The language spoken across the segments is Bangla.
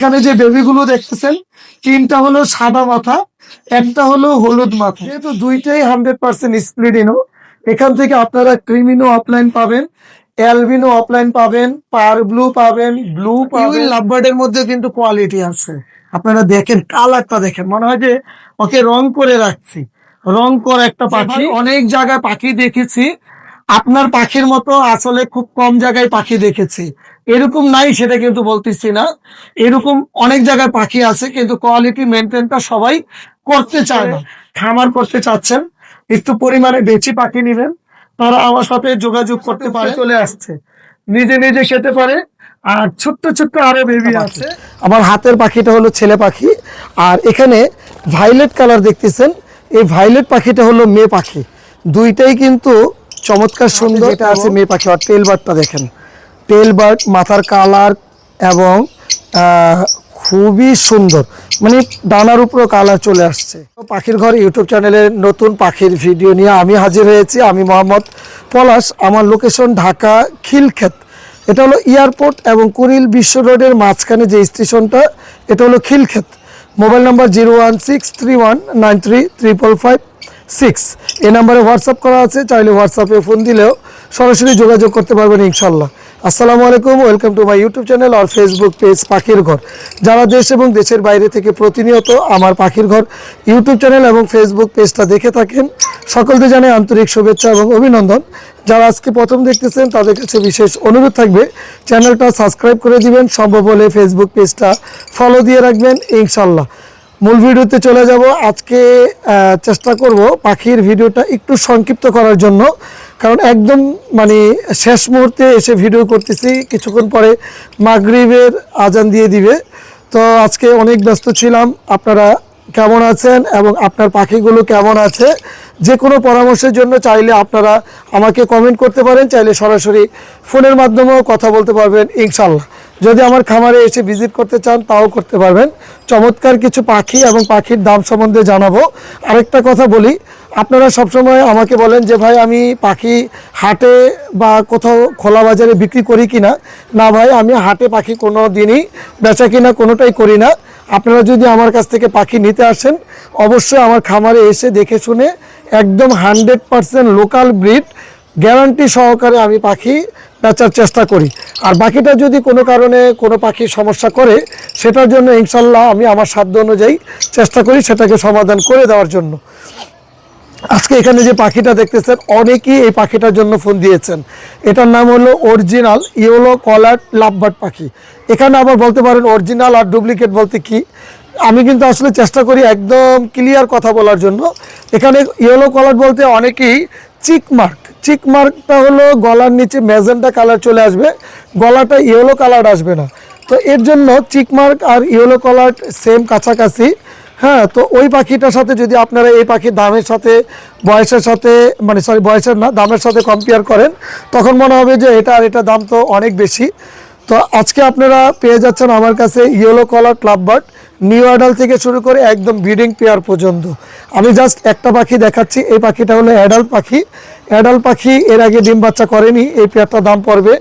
এখানে যে বেবিগুলো দেখতেছেন, তিনটা হলো সাদা মাথা, একটা হলো হলুদ মাথা। যেহেতু দুইটাই 100% স্প্লিডিনো, এখান থেকে আপনারা ক্রিমিনো অফলাইন পাবেন, অ্যালবিনো অফলাইন পাবেন, পার ব্লু পাবেন, ব্লু পাবেন। লাভবার্ডের মধ্যে কিন্তু কোয়ালিটি আছে। আপনারা দেখেন, কালারটা দেখেন, মনে হয় যে ওকে রং করে রাখছি। রং করা একটা পাখি। অনেক জায়গায় পাখি দেখেছি, আপনার পাখির মতো আসলে খুব কম জায়গায় পাখি দেখেছি। এরকম নাই সেটা কিন্তু বলতেছি না, এরকম অনেক জায়গায় পাখি আছে, কিন্তু কোয়ালিটি মেনটেনটা সবাই করতে চায় না। খামার করতে চাচ্ছেন, একটু পরিমাণে বেশি পাখি নেবেন, তারা আমার সাথে যোগাযোগ করতে পারে। চলে আসছে, নিজে নিজে খেতে পারে। আর ছোট্ট ছোট্ট আরো বেবি আছে। আমার হাতের পাখিটা হলো ছেলে পাখি, আর এখানে ভাইলেট কালার দেখতেছেন, এই ভাইলেট পাখিটা হলো মেয়ে পাখি। দুইটাই কিন্তু চমৎকার সুন্দর। এটা আছে মেয়ে পাখি। আর টেল বার্ডটা দেখেন, টেল বার্ড, মাথার কালার এবং খুবই সুন্দর, মানে ডানার উপরও কালার চলে আসছে। পাখির ঘর ইউটিউব চ্যানেলের নতুন পাখির ভিডিও নিয়ে আমি হাজির হয়েছি। আমি মোহাম্মদ পলাশ। আমার লোকেশন ঢাকা খিলক্ষেত। এটা হলো এয়ারপোর্ট এবং কুড়িল বিশ্ব রোডের মাঝখানে যে স্টেশনটা, এটা হলো খিলক্ষেত। Mobile number 01631933556। এই নাম্বারে হোয়াটসঅ্যাপ করা আছে, চাইলে হোয়াটসঅ্যাপে ফোন দিলেও সরাসরি যোগাযোগ করতে পারবেন ইনশাল্লাহ। আসসালামু আলাইকুম, welcome to my YouTube channel আর ফেসবুক পেজ পাখির ঘর। যারা দেশ এবং দেশের বাইরে থেকে প্রতিনিয়ত আমার পাখির ঘর ইউটিউব চ্যানেল এবং ফেসবুক পেজটা দেখে থাকেন, সকলকে জানাই আন্তরিক শুভেচ্ছা এবং অভিনন্দন। যারা আজকে প্রথম দেখতেছেন তাদের কাছে বিশেষ অনুরোধ থাকবে, চ্যানেলটা সাবস্ক্রাইব করে দিবেন, সম্ভব হলে ফেসবুক পেজটা ফলো দিয়ে রাখবেন ইনশাল্লাহ। মূল ভিডিওতে চলে যাব। আজকে চেষ্টা করব পাখির ভিডিওটা একটু সংক্ষিপ্ত করার জন্য, কারণ একদম মানে শেষ মুহূর্তে এসে ভিডিও করতেছি। কিছুক্ষণ পরে মাগরিবের আজান দিয়ে দিবে, তো আজকে অনেক ব্যস্ত ছিলাম। আপনারা কেমন আছেন এবং আপনার পাখিগুলো কেমন আছে, যে কোনো পরামর্শের জন্য চাইলে আপনারা আমাকে কমেন্ট করতে পারেন, চাইলে সরাসরি ফোনের মাধ্যমেও কথা বলতে পারবেন ইনশাল্লাহ। যদি আমার খামারে এসে ভিজিট করতে চান তাও করতে পারবেন। চমৎকার কিছু পাখি এবং পাখির দাম সম্বন্ধে জানাবো। আরেকটা কথা বলি, আপনারা সবসময় আমাকে বলেন যে ভাই আমি পাখি হাটে বা কোথাও খোলা বাজারে বিক্রি করি কিনা। না ভাই, আমি হাটে পাখি কোনো দিনই বেচা কিনা কোনোটাই করি না। আপনারা যদি আমার কাছ থেকে পাখি নিতে আসেন, অবশ্যই আমার খামারে এসে দেখে শুনে একদম 100% লোকাল ব্রিড গ্যারান্টি সহকারে আমি পাখি বেচার চেষ্টা করি। আর বাকিটা যদি কোনো কারণে কোনো পাখি সমস্যা করে, সেটার জন্য ইনশাল্লাহ আমি আমার সাধ্য অনুযায়ী চেষ্টা করি সেটাকে সমাধান করে দেওয়ার জন্য। আজকে এখানে যে পাখিটা দেখতেছেন, অনেকেই এই পাখিটার জন্য ফোন দিয়েছেন। এটার নাম হলো অরিজিনাল ইয়েলো কলার লাভবার্ড পাখি। এখানে আবার বলতে পারেন অরিজিনাল আর ডুপ্লিকেট বলতে কি, আমি কিন্তু আসলে চেষ্টা করি একদম ক্লিয়ার কথা বলার জন্য। এখানে ইয়েলো কলার বলতে অনেকেই চিকমার্কটা হলো গলার নিচে ম্যাজেন্টা কালার চলে আসবে, গলাটা ইয়েলো কালার আসবে না। তো এর জন্য চিকমার্ক আর ইয়েলো কালার সেম কাছাকাছি। হ্যাঁ, তো ওই পাখিটার সাথে যদি আপনারা এই পাখির দামের সাথে বয়সের সাথে, মানে সরি বয়সের না, দামের সাথে কম্পেয়ার করেন, তখন মনে হবে যে এটা আর এটা দাম তো অনেক বেশি। তো আজকে আপনারা পেয়ে যাচ্ছেন আমার কাছে ইয়েলো কলার লাভবার্ড, নিউ অ্যাডাল্ট থেকে শুরু করে একদম ব্রিডিং পেয়ার পর্যন্ত। আমি জাস্ট একটা পাখি দেখাচ্ছি। এই পাখিটা হলো অ্যাডাল্ট পাখি। অ্যাডাল্ট পাখি এর আগে ডিম বাচ্চা করেনি। এই পেয়ারটার দাম পড়বে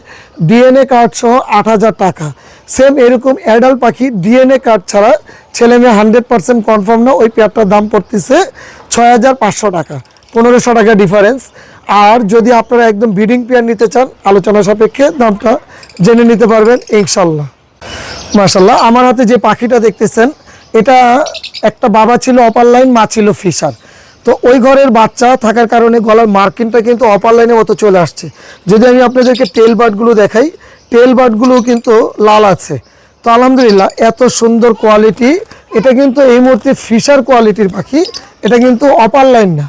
ডিএনএ কার্ড সহ 8,000 টাকা। সেম এরকম অ্যাডাল্ট পাখি ডিএনএ কার্ড ছাড়া, ছেলে মেয়ে 100% কনফার্ম না, ওই পেয়ারটার দাম পড়তেছে 6,500 টাকা, 1,500 টাকা ডিফারেন্স। আর যদি আপনারা একদম ব্রিডিং পেয়ার নিতে চান, আলোচনা সাপেক্ষে দামটা জেনে নিতে পারবেন ইনশাল্লাহ। মাশাল্লাহ, আমার হাতে যে পাখিটা দেখতেছেন, এটা একটা বাবা ছিল অপার লাইন, মা ছিল ফিশার। তো ওই ঘরের বাচ্চা থাকার কারণে গলার মার্কিংটা কিন্তু অপার লাইনের মতো চলে আসছে। যদি আমি আপনাদেরকে টেল বার্ডগুলো দেখাই, টেল বার্ডগুলো কিন্তু লাল আছে। তো আলহামদুলিল্লাহ, এত সুন্দর কোয়ালিটি। এটা কিন্তু এই মুহূর্তে ফিশার কোয়ালিটির পাখি, এটা কিন্তু অপার লাইন না।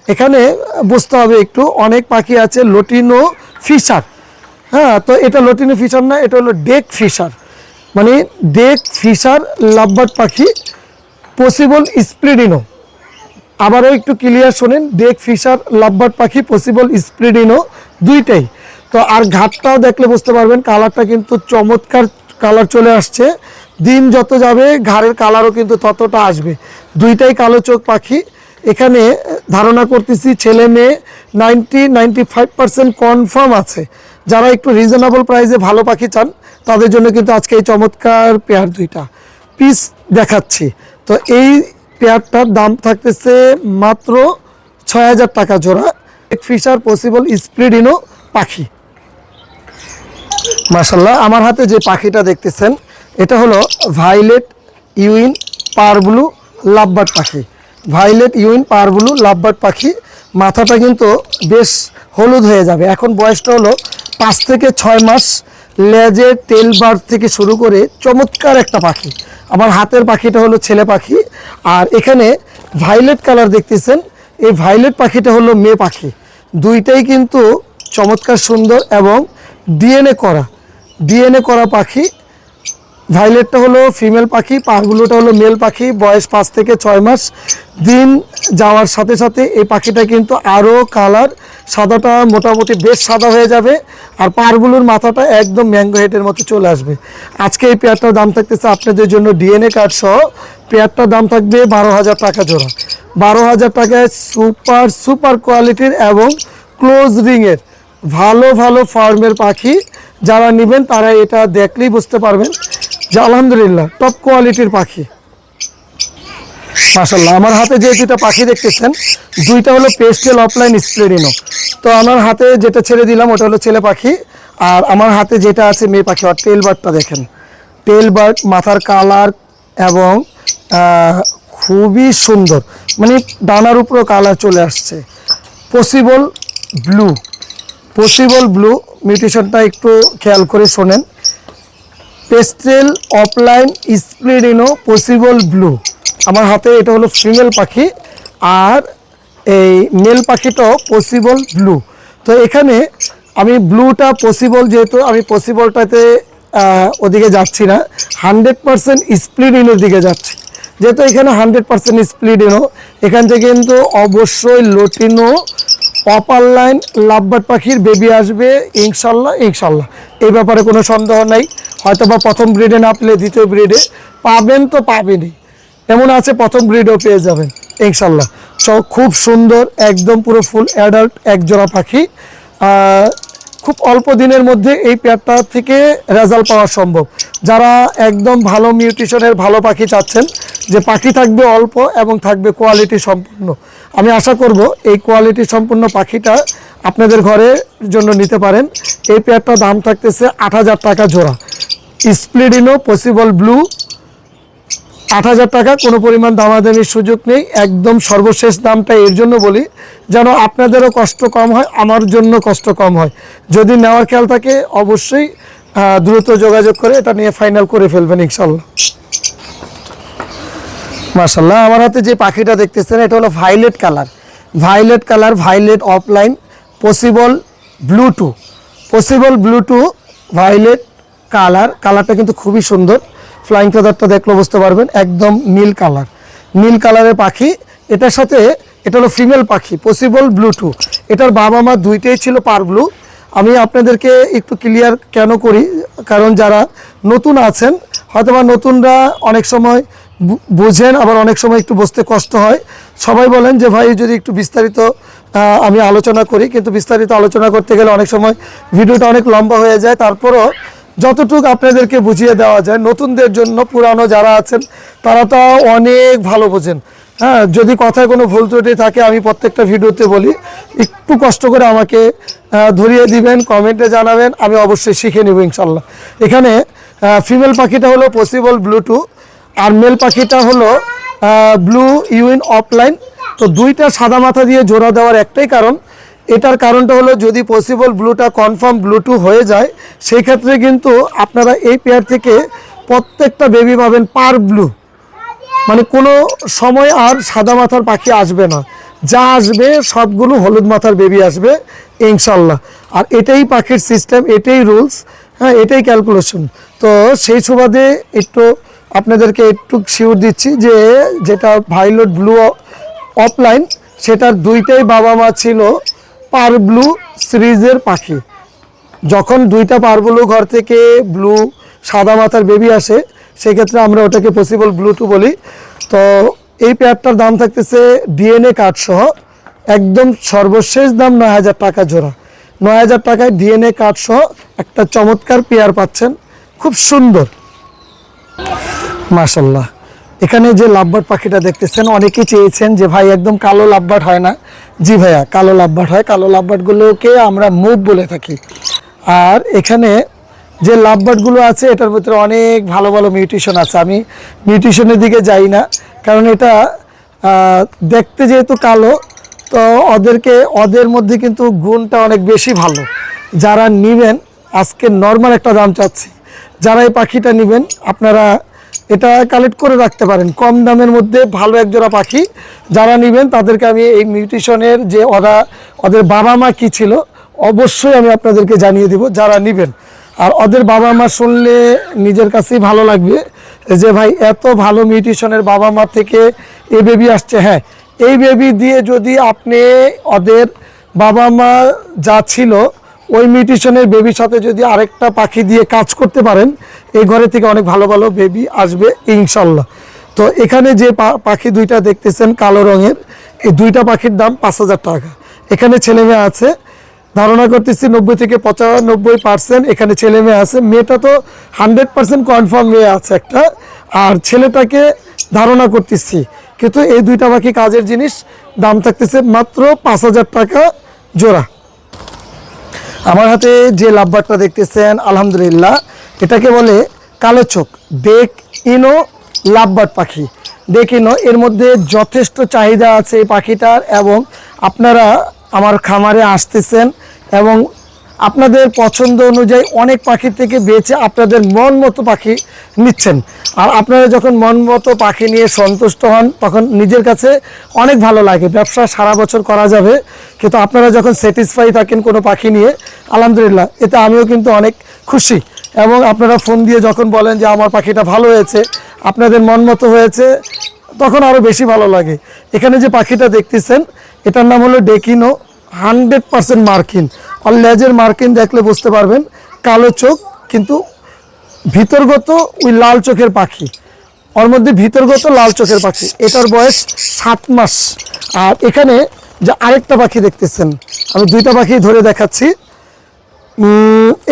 এখানে বুঝতে হবে একটু, অনেক পাখি আছে লটিনো ফিশার। হ্যাঁ, তো এটা লটিনো ফিশার না, এটা হলো ডেক ফিশার, মানে ডেক ফিশার লাভবার্ড পাখি, পসিবল স্প্লিডিনো। আবারও একটু ক্লিয়ার শোনেন, ডেক ফিশার লাভবার্ড পাখি, পসিবল স্প্লিডিনো, দুইটাই। তো আর ঘাটটাও দেখলে বুঝতে পারবেন, কালারটা কিন্তু চমৎকার কালার চলে আসছে। দিন যত যাবে ঘাড়ের কালারও কিন্তু ততটা আসবে। দুইটাই কালো চোখ পাখি। এখানে ধারণা করতেছি ছেলে মেয়ে 95% কনফার্ম আছে। যারা একটু রিজনেবল প্রাইসে ভালো পাখি চান, তাদের জন্য কিন্তু আজকে এই চমৎকার পেয়ার দুইটা পিস দেখাচ্ছি। তো এই পেয়ারটার দাম থাকতেছে মাত্র ৬,০০০ টাকা জোড়া। ফিশার পসিবল স্প্লিডিনো পাখি। মাশাআল্লাহ, আমার হাতে যে পাখিটা দেখতেছেন এটা হলো ভাইলেট ইউইন পারব্লু লাভবার্ড পাখি। ভাইলেট ইউইন পারব্লু লাভবার্ড পাখি। মাথাটা কিন্তু বেশ হলুদ হয়ে যাবে। এখন বয়সটা হলো 5 থেকে 6 মাস। লেজের টেল বার থেকে শুরু করে চমৎকার একটা পাখি। আমার হাতের পাখিটা হলো ছেলে পাখি। আর এখানে ভাইলেট কালার দেখতেছেন, এই ভাইলেট পাখিটা হলো মেয়ে পাখি। দুইটাই কিন্তু চমৎকার সুন্দর এবং ডিএনএ করা পাখি। ভাইলেটটা হলো ফিমেল পাখি, পারগুলোটা হলো মেল পাখি। বয়স 5 থেকে 6 মাস। দিন যাওয়ার সাথে সাথে এই পাখিটা কিন্তু আরও কালার, সাদাটা মোটামুটি বেশ সাদা হয়ে যাবে। আর পারগুলোর মাথাটা একদম ম্যাঙ্গো হেডের মতো চলে আসবে। আজকে এই পেয়ারটার দাম থাকতেছে আপনাদের জন্য ডিএনএ কার্ড সহ পেয়ারটার দাম থাকবে 12,০০০ টাকা জোড়া। 12,০০০ টাকায় সুপার কোয়ালিটির এবং ক্লোজ রিংয়ের ভালো ফার্মের পাখি। যারা নেবেন তারা এটা দেখলেই বুঝতে পারবেন যে আলহামদুলিল্লাহ টপ কোয়ালিটির পাখি। মাশাআল্লাহ, আমার হাতে যে দুইটা পাখি দেখতেছেন দুইটা হলো পেস্টেল অফলাইন স্প্লেডিনো। তো আমার হাতে যেটা ছেড়ে দিলাম ওটা হলো ছেলে পাখি, আর আমার হাতে যেটা আছে মেয়ে পাখি। আর টেল বার্ডটা দেখেন, টেল বার্ড মাথার কালার এবং খুবই সুন্দর, মানে ডানার উপরও কালার চলে আসছে। পসিবল ব্লু মিউটেশনটা একটু খেয়াল করে শোনেন। পেস্টেল অফলাইন স্প্লিডিনো পসিবল ব্লু। আমার হাতে এটা হলো ফিমেল পাখি, আর এই মেল পাখিটাও পসিবল ব্লু। তো এখানে আমি ব্লুটা পসিবল, যেহেতু আমি পসিবলটাতে ওদিকে যাচ্ছি না, 100% স্প্লিডিনোর দিকে যাচ্ছি। যেহেতু এখানে 100% স্প্লিডিনো, এখান থেকে কিন্তু অবশ্যই লোটিনো অপার লাইন লাভবার্ড পাখির বেবি আসবে ইনশাল্লাহ। এই ব্যাপারে কোনো সন্দেহ নাই। হয়তো বা প্রথম ব্রিডে না পেলে দ্বিতীয় ব্রিডে পাবেন, তো পাবেনই। এমন আছে প্রথম ব্রিডও পেয়ে যাবেন ইনশাল্লাহ। খুব সুন্দর, একদম পুরো ফুল অ্যাডাল্ট একজোড়া পাখি। খুব অল্প দিনের মধ্যে এই পেয়ারটা থেকে রেজাল্ট পাওয়া সম্ভব। যারা একদম ভালো মিউটেশনের ভালো পাখি চাচ্ছেন, যে পাখি থাকবে অল্প এবং থাকবে কোয়ালিটি সম্পূর্ণ, আমি আশা করব এই কোয়ালিটি সম্পূর্ণ পাখিটা আপনাদের ঘরের জন্য নিতে পারেন। এই পেয়ারটার দাম থাকতেছে 8,০০০ টাকা জোড়া। স্প্লিডিনো পসিবল ব্লু 8,০০০ টাকা। কোনো পরিমাণ দামাদামির সুযোগ নেই, একদম সর্বশেষ দামটা এর জন্য বলি যেন আপনাদেরও কষ্ট কম হয়, আমার জন্য কষ্ট কম হয়। যদি নেওয়ার খেয়াল থাকে অবশ্যই দ্রুত যোগাযোগ করে এটা নিয়ে ফাইনাল করে ফেলবেন ইনশাল্লাহ। মাশাআল্লাহ, আমার হাতে যে পাখিটা দেখতেছেন এটা হলো violet colour, violet offline possible blue to violet কালারটা কিন্তু খুবই সুন্দর। ফ্লাইং ফেদারটা দেখলে বুঝতে পারবেন, একদম নীল কালারের পাখি। এটার সাথে এটা হলো ফিমেল পাখি পসিবল ব্লু টু। এটার বাবা মা দুইটাই ছিল পার ব্লু। আমি আপনাদেরকে একটু ক্লিয়ার কেন করি, কারণ যারা নতুন আছেন হয়তোবা নতুনরা অনেক সময় বুঝেন, আবার অনেক সময় একটু বুঝতে কষ্ট হয়। সবাই বলেন যে ভাই যদি একটু বিস্তারিত আমি আলোচনা করি, কিন্তু বিস্তারিত আলোচনা করতে গেলে অনেক সময় ভিডিওটা অনেক লম্বা হয়ে যায়। তারপরও যতটুকু আপনাদেরকে বুঝিয়ে দেওয়া যায় নতুনদের জন্য, পুরানো যারা আছেন তারা তো অনেক ভালো বোঝেন। হ্যাঁ, যদি কথায় কোনো ভুল ত্রুটি থাকে আমি প্রত্যেকটা ভিডিওতে বলি, একটু কষ্ট করে আমাকে ধরিয়ে দিবেন, কমেন্টে জানাবেন, আমি অবশ্যই শিখে নেব ইনশাল্লাহ। এখানে ফিমেল পাখিটা হলো পসিবল ব্লু টু, আর মেল পাখিটা হলো ব্লু ইউইন অফলাইন। তো দুইটা সাদা মাথা দিয়ে জোড়া দেওয়ার একটাই কারণ, এটার কারণটা হলো যদি পসিবল ব্লুটা কনফার্ম ব্লু টু হয়ে যায়, সেই ক্ষেত্রে কিন্তু আপনারা এই পেয়ার থেকে প্রত্যেকটা বেবি পাবেন পার ব্লু, মানে কোনো সময় আর সাদা মাথার পাখি আসবে না। যা আসবে সবগুলো হলুদ মাথার বেবি আসবে ইনশাল্লাহ। আর এটাই পাখির সিস্টেম, এটাই রুলস, হ্যাঁ এটাই ক্যালকুলেশন। তো সেই সুবাদে একটু আপনাদেরকে একটু শিওর দিচ্ছি যে যেটা ভাইলেট ব্লু অফলাইন সেটার দুইটাই বাবা মা ছিল পার ব্লু সিরিজের পাখি। যখন দুইটা পার ব্লু ঘর থেকে ব্লু সাদা মাথার বেবি আসে, সেক্ষেত্রে আমরা ওটাকে পসিবল ব্লু টু বলি। তো এই পেয়ারটার দাম থাকতেছে ডিএনএ কার্ড সহ একদম সর্বশেষ দাম 9,০০০ টাকা জোড়া। 9,০০০ টাকায় ডিএনএ কার্ড সহ একটা চমৎকার পেয়ার পাচ্ছেন খুব সুন্দর মাশাআল্লাহ। এখানে যে লাভবার্ড পাখিটা দেখতেছেন, অনেকেই চেয়েছেন যে ভাই একদম কালো লাভবার্ড হয় না? জি ভাইয়া, কালো লাভবার্ড হয়। কালো লাভবার্ডগুলোকে আমরা মুভ বলে থাকি। আর এখানে যে লাভবার্ডগুলো আছে এটার ভিতরে অনেক ভালো ভালো মিউটেশন আছে। আমি মিউটেশনের দিকে যাই না, কারণ এটা দেখতে যেহেতু কালো, তো ওদের মধ্যে কিন্তু গুণটা অনেক বেশি ভালো। যারা নেবেন, আজকে নর্মাল একটা দাম চাচ্ছি, যারা এই পাখিটা নেবেন আপনারা এটা কালেক্ট করে রাখতে পারেন কম দামের মধ্যে। ভালো একজোড়া পাখি যারা নেবেন তাদেরকে আমি এই মিউটেশনের যে ওদের বাবা মা কী ছিল অবশ্যই আমি আপনাদেরকে জানিয়ে দিব যারা নেবেন। আর ওদের বাবা মা শুনলে নিজের কাছেই ভালো লাগবে যে ভাই এত ভালো মিউটেশনের বাবা মা থেকে এই বেবি আসছে। হ্যাঁ, এই বেবি দিয়ে যদি আপনি ওদের বাবা মা যা ছিল ওই মিউটেশনের বেবির সাথে যদি আরেকটা পাখি দিয়ে কাজ করতে পারেন, এই ঘরে থেকে অনেক ভালো ভালো বেবি আসবে ইনশাল্লাহ। তো এখানে যে পাখি দুইটা দেখতেছেন কালো রঙের, এই দুইটা পাখির দাম 5,000 টাকা। এখানে ছেলে মেয়ে আছে, ধারণা করতেছি 90 থেকে 95% এখানে ছেলে মেয়ে আছে। মেয়েটা তো 100% কনফার্ম মেয়ে আছে একটা, আর ছেলেটাকে ধারণা করতেছি। কিন্তু এই দুইটা পাখি কাজের জিনিস, দাম থাকতেছে মাত্র 5,000 টাকা জোড়া। আমার হাতে যে লাভবার্ডটা দেখতেছেন আলহামদুলিল্লাহ, এটাকে বলে কালো চোখ ডেক ইনো লাভবার্ড পাখি। ডেক ইনো, এর মধ্যে যথেষ্ট চাহিদা আছে এই পাখিটার, এবং আপনারা আমার খামারে আসতেছেন এবং আপনাদের পছন্দ অনুযায়ী অনেক পাখি থেকে বেছে আপনাদের মন মতো পাখি নিচ্ছেন। আর আপনারা যখন মন মতো পাখি নিয়ে সন্তুষ্ট হন তখন নিজের কাছে অনেক ভালো লাগে। ব্যবসা সারা বছর করা যাবে, কিন্তু আপনারা যখন স্যাটিসফাই থাকেন কোনো পাখি নিয়ে, আলহামদুলিল্লাহ এতে আমিও কিন্তু অনেক খুশি। এবং আপনারা ফোন দিয়ে যখন বলেন যে আমার পাখিটা ভালো হয়েছে, আপনাদের মন মতো হয়েছে, তখন আরও বেশি ভালো লাগে। এখানে যে পাখিটা দেখতেছেন এটার নাম হলো ডেকিনো, 100% মার্কিন। আর লেজের মার্কিন দেখলে বুঝতে পারবেন, কালো চোখ কিন্তু ভিতরগত ওই লাল চোখের পাখি, ওর মধ্যে ভিতরগত লাল চোখের পাখি। এটার বয়স 7 মাস। আর এখানে যে আরেকটা পাখি দেখতেছেন, আমি দুইটা পাখি ধরে দেখাচ্ছি।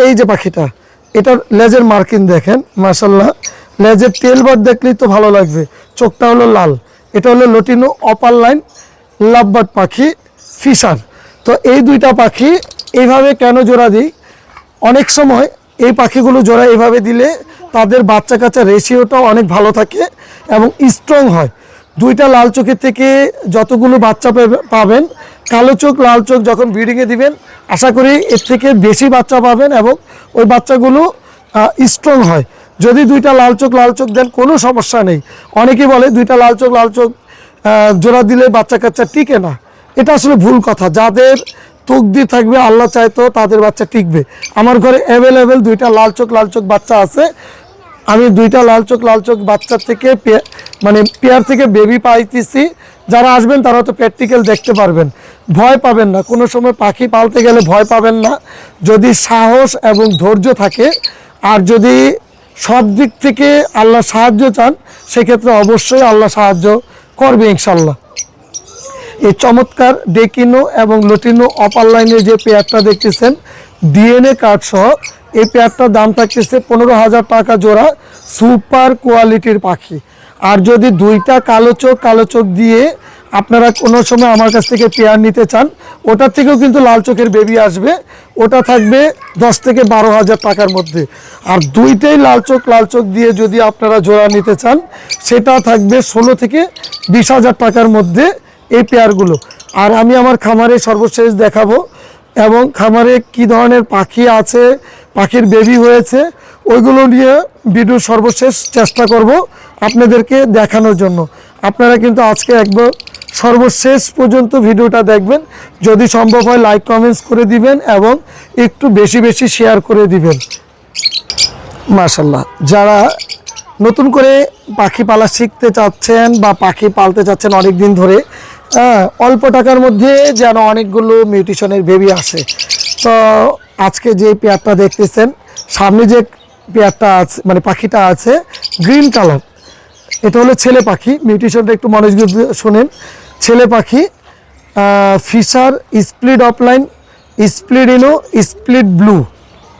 এই যে পাখিটা, এটার লেজের মার্কিন দেখেন মাশাল্লাহ, লেজের টেলবার দেখলেই তো ভালো লাগবে। চোখটা হলো লাল। এটা হলো লটিনো অপার লাইন লাভবার্ড পাখি ফিশার। তো এই দুইটা পাখি এইভাবে কেন জোড়া দিই, অনেক সময় এই পাখিগুলো জোড়া এইভাবে দিলে তাদের বাচ্চা কাচ্চা রেশিওটাও অনেক ভালো থাকে এবং স্ট্রং হয়। দুইটা লাল চোখের থেকে যতগুলো বাচ্চা পাবেন, কালো চোখ লাল চোখ যখন ব্রিডিংয়ে দিবেন আশা করি এর থেকে বেশি বাচ্চা পাবেন এবং ওই বাচ্চাগুলো স্ট্রং হয়। যদি দুইটা লাল চোখ দেন কোনো সমস্যা নেই। অনেকেই বলে দুইটা লাল চোখ জোড়া দিলে বাচ্চা কাচ্চা টিকে না, এটা আসলে ভুল কথা। যাদের তকদি থাকবে আল্লাহ চাইতো তাদের বাচ্চা টিকবে। আমার ঘরে অ্যাভেলেবেল দুইটা লাল চোখ বাচ্চা আছে। আমি দুইটা লাল চোখ বাচ্চার থেকে মানে পেয়ার থেকে বেবি পাইতেছি। যারা আসবেন তারা তো প্র্যাকটিক্যাল দেখতে পারবেন, ভয় পাবেন না। কোনো সময় পাখি পালতে গেলে ভয় পাবেন না, যদি সাহস এবং ধৈর্য থাকে, আর যদি সব দিক থেকে আল্লাহ সাহায্য চান, সেক্ষেত্রে অবশ্যই আল্লাহ সাহায্য করবে ইনশাল্লাহ। এই চমৎকার ডেকিনো এবং লটিনো অপার লাইনের যে পেয়ারটা দেখতেছেন ডিএনএ কার্ড সহ, এই পেয়ারটার দাম থাকতেছে 15,000 টাকা জোড়া। সুপার কোয়ালিটির পাখি। আর যদি দুইটা কালো চোখ দিয়ে আপনারা কোনো সময় আমার কাছ থেকে পেয়ার নিতে চান, ওটার থেকেও কিন্তু লাল চোখের বেবি আসবে, ওটা থাকবে 10 থেকে 12,000 টাকার মধ্যে। আর দুইটাই লাল চোখ দিয়ে যদি আপনারা জোড়া নিতে চান, সেটা থাকবে 16 থেকে 20,000 টাকার মধ্যে এই পেয়ারগুলো। আর আমি আমার খামারে সর্বশেষ দেখাবো, এবং খামারে কি ধরনের পাখি আছে, পাখির বেবি হয়েছে, ওইগুলো নিয়ে ভিডিও সর্বশেষ চেষ্টা করব আপনাদেরকে দেখানোর জন্য। আপনারা কিন্তু আজকে একবার সর্বশেষ পর্যন্ত ভিডিওটা দেখবেন, যদি সম্ভব হয় লাইক কমেন্টস করে দিবেন এবং একটু বেশি শেয়ার করে দিবেন মাশাল্লাহ। যারা নতুন করে পাখি পালা শিখতে চাচ্ছেন বা পাখি পালতে চাচ্ছেন অনেক দিন ধরে, অল্প টাকার মধ্যে যেন অনেকগুলো মিউটেশনের বেবি আসে, তো আজকে যে পেয়ারটা দেখতেছেন সামনে, যে পেয়ারটা আছে মানে পাখিটা আছে গ্রিন কালার, এটা হলো ছেলে পাখি। মিউটেশনটা একটু মনোযোগ দিয়ে শোনেন। ছেলে পাখি, ফিশার স্প্লিট অফলাইন স্প্লিট ইনো স্প্লিট ব্লু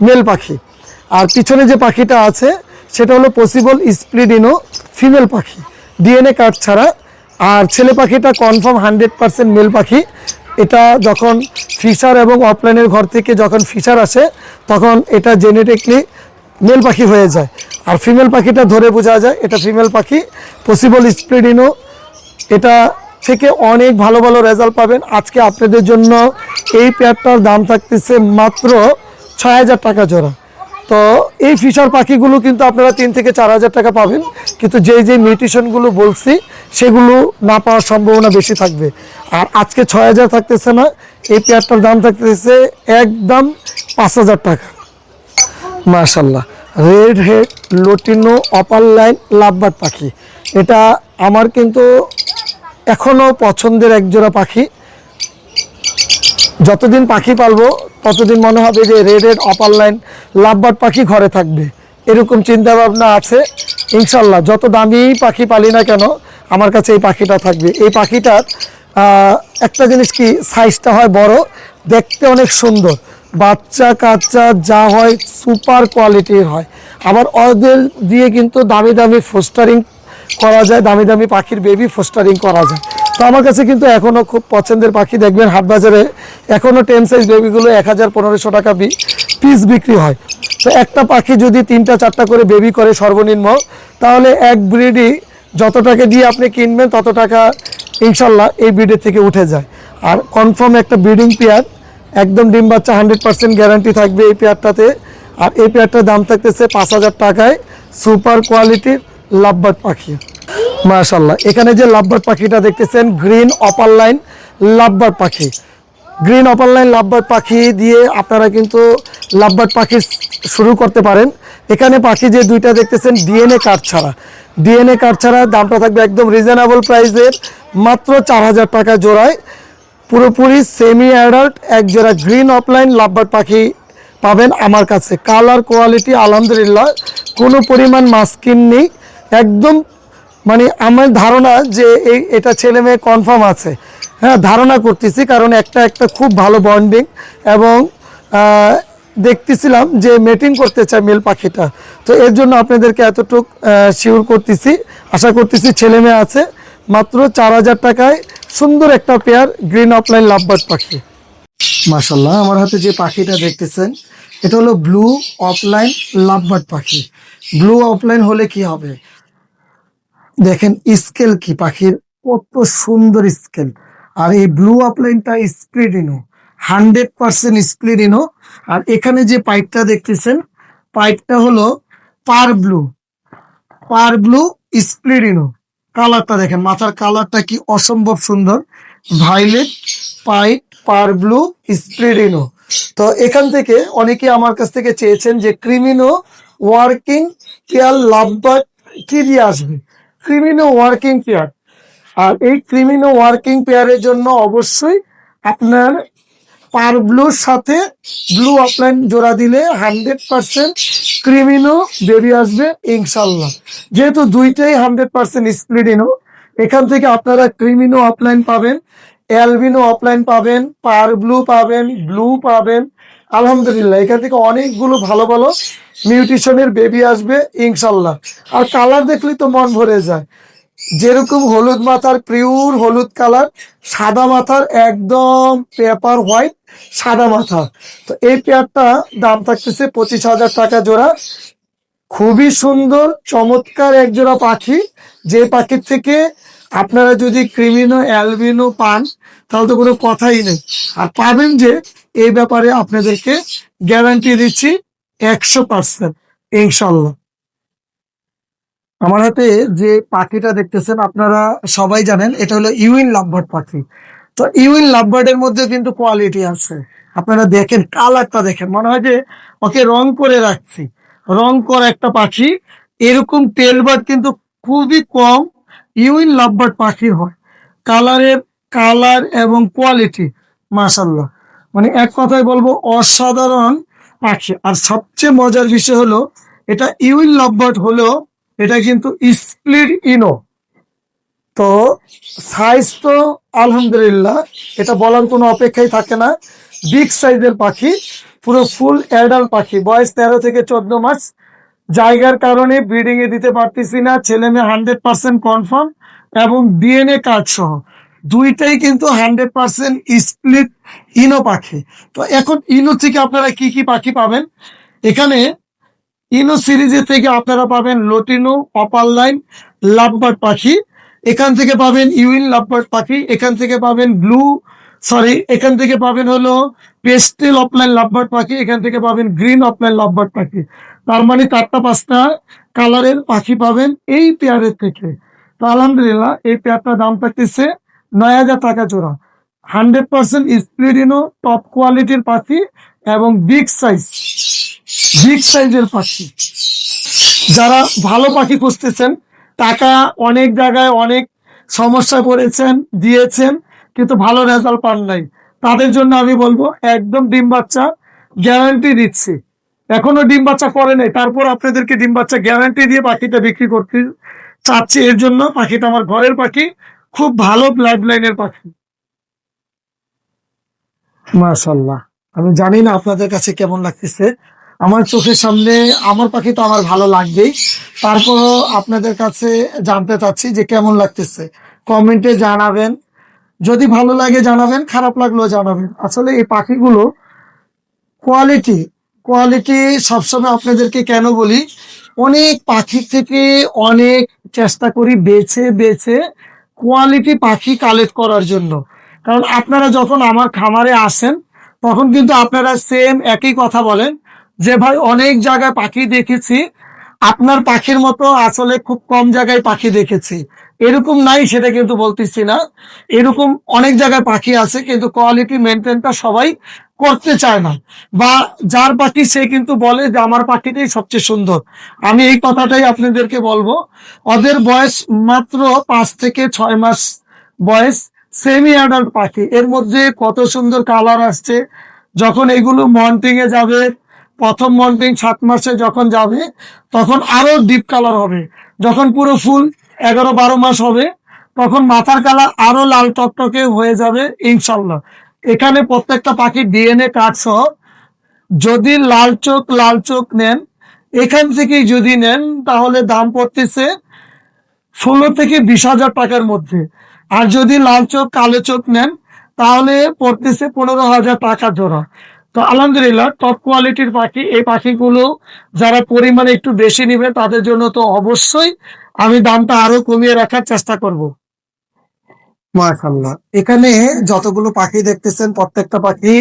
মেল পাখি। আর পিছনে যে পাখিটা আছে সেটা হলো পসিবল স্প্লিডিনো ফিমেল পাখি, ডিএনএ কার্ড ছাড়া। আর ছেলে পাখিটা কনফার্ম 100% মেল পাখি। এটা যখন ফিশার এবং অফলাইনের ঘর থেকে যখন ফিশার আসে তখন এটা জেনেটিকলি মেল পাখি হয়ে যায়, আর ফিমেল পাখিটা ধরে বোঝা যায় এটা ফিমেল পাখি, পসিবল স্প্লিডিনো। এটা থেকে অনেক ভালো ভালো রেজাল্ট পাবেন। আজকে আপনাদের জন্য এই পেয়ারটার দাম থাকতেছে মাত্র 6,000 টাকা জোড়া। তো এই ফিশার পাখিগুলো কিন্তু আপনারা 3 থেকে 4,000 টাকা পাবেন, কিন্তু যেই মিউটেশনগুলো বলছি সেগুলো না পাওয়ার সম্ভাবনা বেশি থাকবে। আর আজকে 6,000 থাকতেছে না, এই পেয়ারটার দাম থাকতেছে একদম 5,000 টাকা। মাশাল্লাহ, red head lutino upper line lovebird পাখি, এটা আমার কিন্তু এখনও পছন্দের একজোড়া পাখি। যতদিন পাখি পালবো ততদিন মনে হবে যে red head upper line lovebird পাখি ঘরে থাকবে, এরকম চিন্তা ভাবনা আছে। ইনশাল্লাহ যত দামি পাখি পালি না কেন আমার কাছে এই পাখিটা থাকবে। এই পাখিটার একটা জিনিস কি, সাইজটা হয় বড়, দেখতে অনেক সুন্দর, বাচ্চা কাচ্চা যা হয় সুপার কোয়ালিটির হয়। আবার ওদের দিয়ে কিন্তু দামি দামি ফোস্টারিং করা যায়, দামি দামি পাখির বেবি ফোস্টারিং করা যায়। তো আমার কাছে কিন্তু এখনও খুব পছন্দের পাখি। দেখবেন হাট বাজারে এখনও 10 সাইজ বেবিগুলো 1,000-1,500 টাকা পিস বিক্রি হয়। তো একটা পাখি যদি 3টা-4টা করে বেবি করে সর্বনিম্ন, তাহলে এক ব্রিডই যত টাকা দিয়ে আপনি কিনবেন তত টাকা ইনশাল্লাহ এই ব্রিডের থেকে উঠে যায়। আর কনফার্ম একটা ব্রিডিং পেয়ার, একদম ডিম বাচ্চা 100% গ্যারান্টি থাকবে এই পেয়ারটাতে। আর এই পেয়ারটার দাম থাকতেছে 5,000 টাকায়, সুপার কোয়ালিটির লাভবার্ড পাখি। মাশাআল্লাহ, এখানে যে লাভবার্ড পাখিটা দেখতেছেন গ্রিন অপার লাইন লাভবার্ড পাখি। গ্রিন অপার লাইন লাভবার্ড পাখি দিয়ে আপনারা কিন্তু লাভবার্ড পাখি শুরু করতে পারেন। এখানে পাখি যে দুইটা দেখতেছেন ডিএনএ কার্ড ছাড়া, ডিএনএ কার্ড ছাড়া দামটা থাকবে একদম রিজনেবল প্রাইসের, মাত্র 4,000 টাকা জোড়ায়। পুরোপুরি সেমি অ্যাডাল্ট এক জোড়া গ্রিন অফলাইন লাভবার্ড পাখি পাবেন আমার কাছে। কালার কোয়ালিটি আলহামদুলিল্লাহ, কোনো পরিমাণ মাস্কিন নেই, একদম মানে আমার ধারণা যে এটা ছেলে মেয়ে কনফার্ম আছে। হ্যাঁ, ধারণা করতেছি, কারণ একটা খুব ভালো বন্ডিং, এবং দেখতেছিলাম যে মেটিং করতে চায় মেল পাখিটা। তো এর জন্য আপনাদেরকে এতটুক শিওর করতেছি, আশা করতেছি ছেলে মেয়ে আছে। মাত্র 4,000 টাকায় সুন্দর একটা পেয়ার গ্রিন অফলাইন লাভবার্ড পাখি। মাশাল্লাহ, আমার হাতে যে পাখিটা দেখতেছেন এটা হলো ব্লু অফলাইন লাভবার্ড পাখি। ব্লু অফলাইন হলে কি হবে দেখেন, স্কেল কি পাখির, কত সুন্দর স্কেল। আর এই ব্লু আপলাইনটা স্প্লিডিনো, 100% স্প্লিডিনো। আর এখানে যে পাইপটা দেখতেছেন, পাইপটা হলো পার ব্লু, পার ব্লু স্প্লিডিনো। কালারটা দেখেন, মাথার কালারটা কি অসম্ভব সুন্দর, ভাইলেট পাইপ পার ব্লু স্প্লিডিনো। তো এখান থেকে অনেকে আমার কাছ থেকে চেয়েছেন যে ক্রিমিনো ওয়ার্কিং পেয়ার লাভবার্ড কি দিয়ে আসবে, ক্রিমিনো ওয়ার্কিং পেয়ার। আর এই ক্রিমিনো ওয়ার্কিং পেয়ারের জন্য অবশ্যই আপনার পার ব্লুর সাথে ব্লু অফলাইন জোড়া দিলে 100% ক্রিমিনো বেবি আসবে ইনশাল্লাহ। যেহেতু দুইটাই 100% স্প্লিডিনো, এখান থেকে আপনারা ক্রিমিনো অফলাইন পাবেন, অ্যালবিনো অফলাইন পাবেন, পার ব্লু পাবেন, ব্লু পাবেন। আলহামদুলিল্লাহ এখান থেকে অনেকগুলো ভালো ভালো মিউটেশনের বেবি আসবে ইনশাল্লাহ। আর কালার দেখলেই তো মন ভরে যায়, যেরকম হলুদ মাথার পিওর হলুদ কালার, সাদা মাথার একদম পেপার হোয়াইট সাদা মাথা। তো এই পেয়ারটা দাম থাকতেছে 25,000 টাকা জোড়া। খুবই সুন্দর চমৎকার এক জোড়া পাখি, যে পাখির থেকে আপনারা যদি ক্রিমিনো অ্যালবিনো পান তাহলে তো কোনো কথাই নেই। আর পাবেন যে, এই ব্যাপারে আপনাদেরকে গ্যারান্টি দিচ্ছি 100% ইনশাল্লাহ। আমার হাতে যে পাখিটা দেখতেছেন আপনারা সবাই জানেন এটা হলো ইউইন লাভবার্ড পাখি। তো ইউইন লাভবার্ডের মধ্যে কিন্তু কোয়ালিটি আছে, আপনারা দেখেন কালারটা দেখেন, মনে হয় যে ওকে রং করে রাখছি, রং করা একটা পাখি। এরকম টেলবার্ড কিন্তু খুবই কম ইউইন লাভবার্ড পাখির হয়। কালারের কালার এবং কোয়ালিটি মাশাল্লাহ, মানে এক কথায় বলবো অসাধারণ পাখি। আর সবচেয়ে মজার বিষয় হলো এটা ইউইন লাভবার্ড হলেও এটা কিন্তু স্প্লিট ইনো। তো সাইজ তো আলহামদুলিল্লাহ এটা বলার কোনো অপেক্ষাই থাকে না, বিগ সাইজের পাখি। পুরো ফুল অ্যাডাল্ট পাখি, বয়স 13 থেকে 14 মাস। জায়গার কারণে ব্রিডিং এ দিতে পারতেছি না, ছেলে মেয়ে 100% কনফার্ম এবং ডিএনএ কার্ড সহ দুইটাই কিন্তু 100% স্প্লিট ইনো পাখি। তো এখন ইনো থেকে আপনারা কি কি পাখি পাবেন? এখানে ইনো সিরিজের থেকে আপনারা পাবেন লোটিনো, অপার লাইন, লাভবার্ড পাখি। এখান থেকে পাবেন ইউইন লাভবার্ড পাখি। এখান থেকে পাবেন এখান থেকে পাবেন হলো পেস্টেল অফলাইন লাভবার্ড পাখি। এখান থেকে পাবেন গ্রিন অফলাইন লাভবার্ড পাখি। তার মানে 4-5টা কালারের পাখি পাবেন এই পেয়ারের থেকে। তো আলহামদুলিল্লাহ এই পেয়ারটার দাম থাকতেছে 9,000 টাকা জোড়া। 100% স্প্লিডিনো টপ কোয়ালিটির পাখি এবং বিগ সাইজের পাখি। যারা ভালো পাখি খুঁজতেছেন, টাকা অনেক জায়গায় অনেক সমস্যায় পড়েছেন, দিয়েছেন, কিন্তু ভালো রেজাল্ট পান নাই, তাদের জন্য আমি বলবো একদম ডিম বাচ্চা গ্যারান্টি দিচ্ছি। এখনো ডিম বাচ্চা করে নাই, তারপর আপনাদেরকে ডিম বাচ্চা গ্যারান্টি দিয়ে পাখিটা বিক্রি করতে চাচ্ছি। এর জন্য পাখিটা আমার ঘরের পাখি, খুব ভালো ব্লাড লাইনের পাখি। মাশাল্লাহ, আমি জানি না আপনাদের কাছে কেমন লাগতেছে। আমার চোখের সামনে আমার পাখি তো আমার ভালো লাগবেই, তারপরও আপনাদের কাছে জানতে চাচ্ছি যে কেমন লাগতেছে। কমেন্টে জানাবেন, যদি ভালো লাগে জানাবেন, খারাপ লাগলেও জানাবেন। আসলে এই পাখিগুলো কোয়ালিটি কোয়ালিটি সবসময় আপনাদেরকে কেন বলি, অনেক পাখি থেকে অনেক চেষ্টা করি বেছে বেছে কোয়ালিটি পাখি কালেক্ট করার জন্য। কারণ আপনারা যখন আমার খামারে আসেন তখন কিন্তু আপনারা সেম একই কথা বলেন যে ভাই অনেক জায়গায় পাখি দেখেছি, আপনার পাখির মতো আসলে খুব কম জায়গায় পাখি দেখেছি। এরকম নাই সেটা কিন্তু বলতেছি না, এরকম অনেক জায়গায় পাখি আছে, কিন্তু কোয়ালিটি মেনটেনটা সবাই করতে চায় না। বা যার পাখি সে কিন্তু বলে যে আমার পাখিটাই সবচেয়ে সুন্দর। আমি এই কথাটাই আপনাদেরকে বলবো, ওদের বয়স মাত্র 5 থেকে 6 মাস বয়স, সেমি অ্যাডাল্ট পাখি। এর মধ্যে কত সুন্দর কালার আসছে। যখন এগুলো মন্টিং এ যাবে, প্রথম মন্টিং 7 মাসে যখন যাবে তখন আরো ডিপ কালার হবে। যখন পুরো ফুল 11-12 মাস হবে তখন মাথার কালার আরো লাল টকটকে হয়ে যাবে ইনশাল্লাহ। এখানে প্রত্যেকটা পাখির ডিএনএ কার্ড সহ, যদি লাল চোখ নেন, এখান থেকেই যদি নেন তাহলে দাম পড়তেছে 16 থেকে 20 হাজার টাকার মধ্যে। আর যদি লাল চোখ কালো চোখ নেন তাহলে পড়তেছে 15,000 টাকা জোড়া। তো আলহামদুলিল্লাহ টপ কোয়ালিটির পাখি। এই পাখিগুলো যারা পরিমাণে একটু বেশি নিবে তাদের জন্য তো অবশ্যই আমি দামটা আরো কমিয়ে রাখার চেষ্টা করব। মাশাআল্লাহ, এখানে যতগুলো পাখি দেখতেছেন প্রত্যেকটা পাখি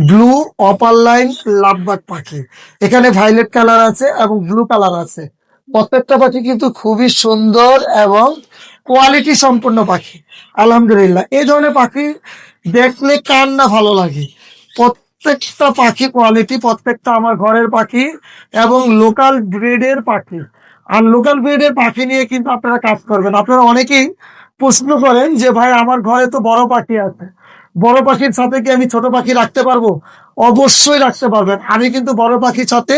ব্লু অপার লাইন লাভবার্ড পাখি। এখানে ভায়োলেট কালার আছে এবং ব্লু কালার আছে। প্রত্যেকটা পাখি কিন্তু খুবই সুন্দর এবং কোয়ালিটি সম্পন্ন পাখি। আলহামদুলিল্লাহ এই ধরনের পাখি দেখলে কার না ভালো লাগে। প্রত্যেকটা পাখি কোয়ালিটি, প্রত্যেকটা আমার ঘরের পাখি এবং লোকাল ব্রিডের পাখি। আর লোকাল ব্রিডের পাখি নিয়ে কিন্তু আপনারা কাজ করবেন। আপনারা অনেকেই প্রশ্ন করেন যে ভাই আমার ঘরে তো বড় পাখি আছে, বড় পাখির সাথে কি আমি ছোট পাখি রাখতে পারবো? অবশ্যই রাখতে পারবেন। আমি কিন্তু বড় পাখির সাথে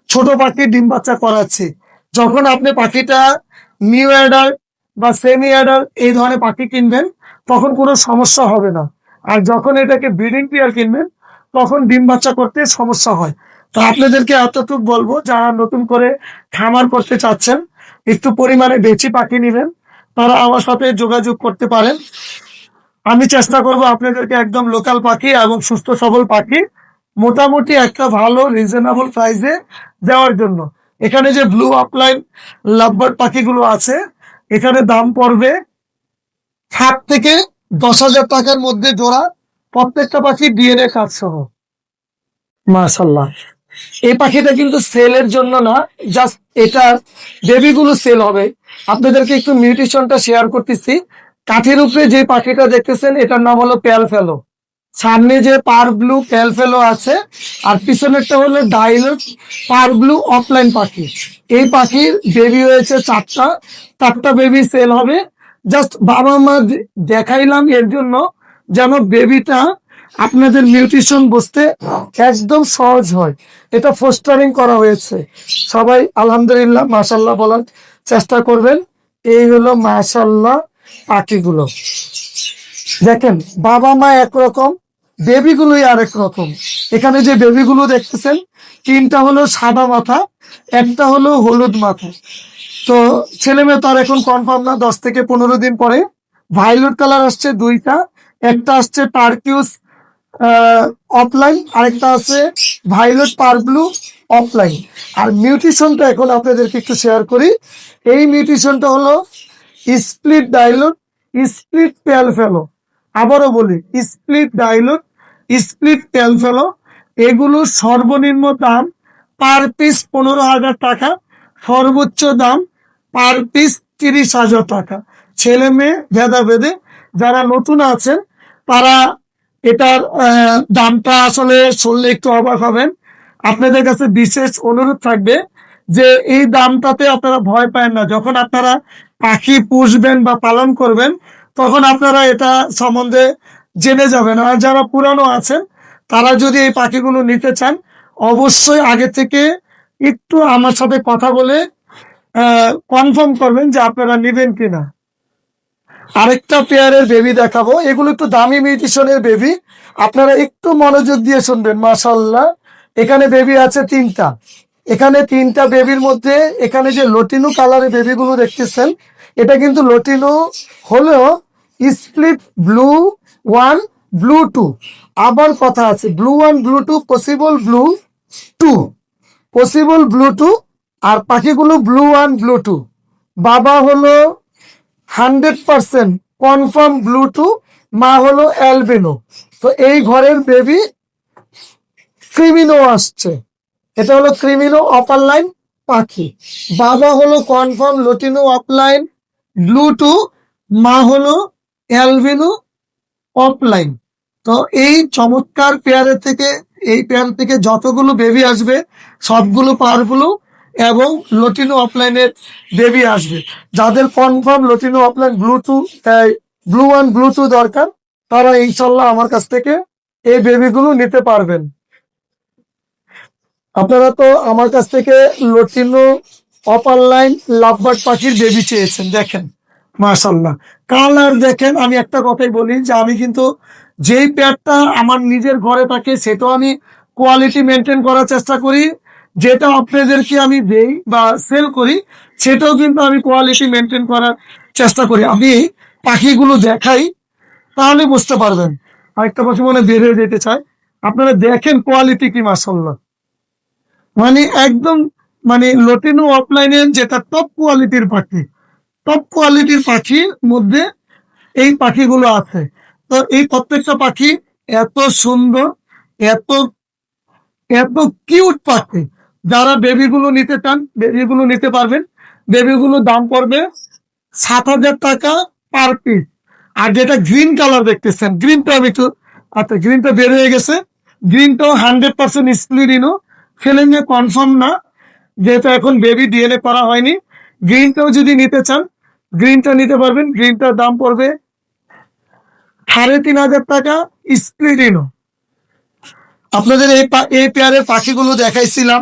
ছোট পাখির ডিম বাচ্চা করাচ্ছি। যখন আপনি পাখিটা নিউ অ্যাডাল্ট বা সেমি অ্যাডাল্ট এই ধরনের পাখি কিনবেন তখন কোনো সমস্যা হবে না। আর যখন এটাকে ব্রিডিং পেয়ার কিনবেন তখন ডিম বাচ্চা করতে সমস্যা হয়। তো আপনাদেরকে এতটুকু বলবো, যারা নতুন করে খামার করতে চাচ্ছেন, একটু পরিমাণে বেশি পাখি নেবেন, তারা আমার সাথে যোগাযোগ করতে পারেন। আমি চেষ্টা করব আপনাদেরকে একদম লোকাল পাখি এবং সুস্থ সবল পাখি মোটামুটি একটা ভালো রিজনেবল প্রাইসে দেওয়ার জন্য। এখানে যে ব্লু আপলাইন লাভবার্ড পাখিগুলো আছে, এখানে দাম পড়বে 7 থেকে 10 হাজার টাকার মধ্যে জোড়া, প্রত্যেকটা পাখি ডিএনএ কার্ড সহ। মাশাল্লাহ, এই পাখিটা কিন্তু সেলের জন্য না, জাস্ট এটা বেবিগুলো সেল হবে। আপনাদেরকে একটু মিউটেশনটা শেয়ার করতেছি। কাঠের উপরে যে পাখিটা দেখতেছেন এটার নাম হলো পেল ফেলো। সামনে যে পার ব্লু পেল ফেলো আছে আর পিছনেরটা হলো ডাইলট পার ব্লু অফলাইন পাখি। এই পাখির বেবি হয়েছে 4টা বেবি সেল হবে। জাস্ট বাবা মা দেখাইলাম এর জন্য যেন বেবিটা আপনাদের নিউট্রিশন বুঝতে একদম সহজ হয়। এটা ফোস্টারিং করা হয়েছে। সবাই আলহামদুলিল্লাহ মাশাল্লাহ বলার চেষ্টা করবেন। এই হলো মাশাল্লাহ পাখিগুলো। দেখেন বাবা মা একরকম, বেবিগুলোই আরেক রকম। এখানে যে বেবিগুলো দেখতেছেন, তিনটা হলো সাদা মাথা, একটা হলো হলুদ মাথা। তো ছেলে মেয়ে তো আর এখন কনফার্ম না, 10 থেকে 15 দিন পরে। ভায়োলেট কালার আসছে দুইটা, একটা আসছে টার্কিউস অফলাইন, আরেকটা আছে ভায়োলেট পার ব্লু অফলাইন। আর মিউটেশনটা এখন আপনাদেরকে একটু শেয়ার করি। এই মিউটেশনটা হলো স্প্লিট ডাইলট, স্প্লিট পেল ফেলো। আবারও বলি, স্প্লিট ডাইলট, স্প্লিট পেল ফেলো। এগুলোর সর্বনিম্ন দাম পার পিস 15,000 টাকা, সর্বোচ্চ দাম পার পিস 30,000 টাকা। ছেলে মেয়ে ভেদাভেদে। যারা নতুন আছেন তারা এটার দামটা আসলে শুনলে একটু অবাক হবেন। আপনাদের কাছে বিশেষ অনুরোধ থাকবে যে এই দামটাতে আপনারা ভয় পায় না। যখন আপনারা পাখি পুষবেন বা পালন করবেন, তখন আপনারা এটা সম্বন্ধে জেনে যাবেন। আর যারা পুরানো আছেন তারা যদি এই পাখিগুলো নিতে চান, অবশ্যই আগে থেকে একটু আমার সাথে কথা বলে কনফার্ম করবেন যে আপনারা নেবেন কিনা। আরেকটা পেয়ারের বেবি দেখাবো, এগুলো একটু দামি মিউটেশনের বেবি, আপনারা একটু মনোযোগ দিয়ে শুনবেন। মাশাআল্লাহ, এখানে বেবি আছে তিনটা। এখানে তিনটা বেবির মধ্যে এখানে যে লটিনো কালারের বেবিগুলো দেখতেছেন, এটা কিন্তু লটিনো হলেও স্প্লিট ব্লু 1 ব্লু 2। আবার কথা আছে, blue 1 blue 2, possible blue 2, possible blue 2। আর পাখিগুলো ব্লু 1 ব্লু 2। বাবা হলো 100% কনফার্ম ব্লু 2, মা হলো অ্যালবিনো। তো এই ঘরের বেবি ক্রিমিনো আসছে, এটা হলো ক্রিমিনো অপার লাইন পাখি। বাবা হলো কনফার্ম লটিনো অফলাইন ব্লু 2, মা হলো অ্যালবিনো অফলাইন। তো এই চমৎকার পেয়ারের থেকে, এই পেয়ার থেকে যতগুলো বেবি আসবে সবগুলো পাওয়ারফুল এবং লটিনো অফলাইনের বেবি আসবে। যাদের কনফার্ম লটিনো অফলাইন ব্লু 1 ব্লু 2 দরকার, তারা ইনশাল্লাহ আমার কাছ থেকে এই বেবিগুলো নিতে পারবেন। আপনারা তো আমার কাছ থেকে লটিনো অপার লাইন লাভবার্ড পাখির বেবি চেয়েছেন, দেখেন মাশাল্লাহ কালার দেখেন। আমি একটা কথাই বলি যে আমি কিন্তু যেই পেয়ারটা আমার নিজের ঘরে থাকে সেটাও আমি কোয়ালিটি মেনটেন করার চেষ্টা করি, যেটা আপনাদেরকে আমি দেই বা সেল করি সেটাও কিন্তু আমি কোয়ালিটি মেনটেন করার চেষ্টা করি। আমি পাখিগুলো দেখাই, তাহলে বুঝতে পারবেন। আরেকটা পাখি মনে বের হয়ে যেতে চায়, আপনারা দেখেন কোয়ালিটি কি মাশাল্লাহ। মানে একদম মানে লটিনো অফলাইনের যেটা টপ কোয়ালিটির পাখি, টপ কোয়ালিটির পাখির মধ্যে এই পাখিগুলো আছে। তো এই প্রত্যেকটা পাখি এত সুন্দর, এত এত কিউট পাখি। যারা বেবিগুলো নিতে চান বেবিগুলো নিতে পারবেন। বেবিগুলোর দাম পড়বে 7,000 টাকা পার পিস। আর যেটা গ্রিন কালার দেখতেছেন, গ্রিনটা আমি একটু, আচ্ছা গ্রিনটা বের হয়ে গেছে। গ্রিনটাও 100% স্প্লিরিনো, ফেলে নিয়ে কনফার্ম না, যেহেতু এখন বেবি ডিএনএ করা হয়নি। গ্রিনটাও যদি নিতে চান গ্রিনটা নিতে পারবেন। গ্রিনটার দাম পড়বে 3,500 টাকা স্প্লিরিনো। আপনাদের এই পেয়ারের পাখিগুলো দেখাইছিলাম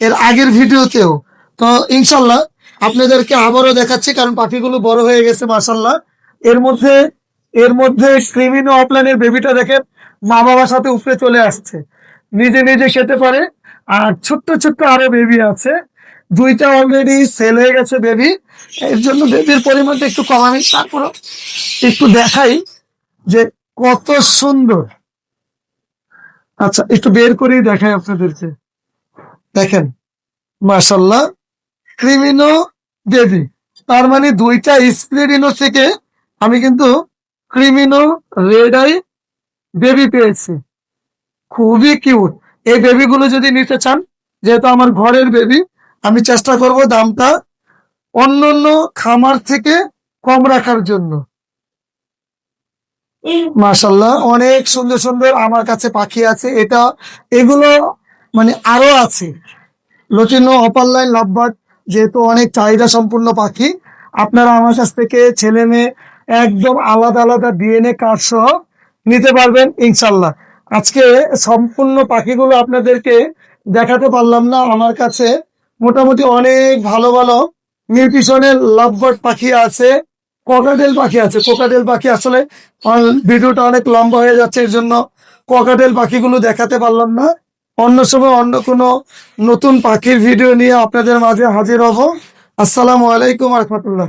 এর আগের ভিডিওতেও। তো ইনশাল্লাহ আপনাদেরকে আবারও দেখাচ্ছি, কারণ পাখিগুলো বড় হয়ে গেছে মাশাল্লাহ। এর মধ্যে ক্রিমিনো অফলাইনের বেবিটা দেখেন মা বাবার সাথে উপরে চলে আসছে, নিজে নিজে খেতে পারে। আর ছোট্ট ছোট্ট আরো বেবি আছে, দুইটা অলরেডি সেল হয়ে গেছে বেবি। এর জন্য বেবির পরিমাণটা একটু কম, আমি তারপরও একটু দেখাই যে কত সুন্দর। আচ্ছা একটু বের করেই দেখাই আপনাদেরকে, দেখেন মাশাল্লাহ ক্রিমিনো বেবি। তার মানে দুইটা স্প্লিডিনো থেকে আমি কিন্তু ক্রিমিনো রেড আই বেবি পেয়েছি, খুবই কিউট। এই বেবিগুলো যদি নিতে চান, যেহেতু আমার ঘরের বেবি, আমি চেষ্টা করব দামটা অন্য অন্য খামার থেকে কম রাখার জন্য। মাশাল্লাহ অনেক সুন্দর সুন্দর আমার কাছে পাখি আছে। এগুলো মানে আরো আছে লটিনো অপার লাইন লাভবার্ড, যেহেতু অনেক চাহিদা সম্পূর্ণ পাখি। আপনারা আমার কাছ থেকে ছেলে মেয়ে একদম আলাদা আলাদা ডিএনএ কার্ড সহ নিতে পারবেন ইনশাল্লাহ। আজকে সম্পূর্ণ পাখিগুলো আপনাদেরকে দেখাতে পারলাম না। আমার কাছে মোটামুটি অনেক ভালো ভালো নিউট্রিশনের লাভবার্ড পাখি আছে, কোকাটেল পাখি আছে। কোকাটেল পাখি আসলে ভিডিওটা অনেক লম্বা হয়ে যাচ্ছে, এর জন্য ককাটেল পাখিগুলো দেখাতে পারলাম না। অন্য সময় অন্য কোনো নতুন পাখির ভিডিও নিয়ে আপনাদের মাঝে হাজির হব। আসসালামু আলাইকুম ওয়া রাহমাতুল্লাহ।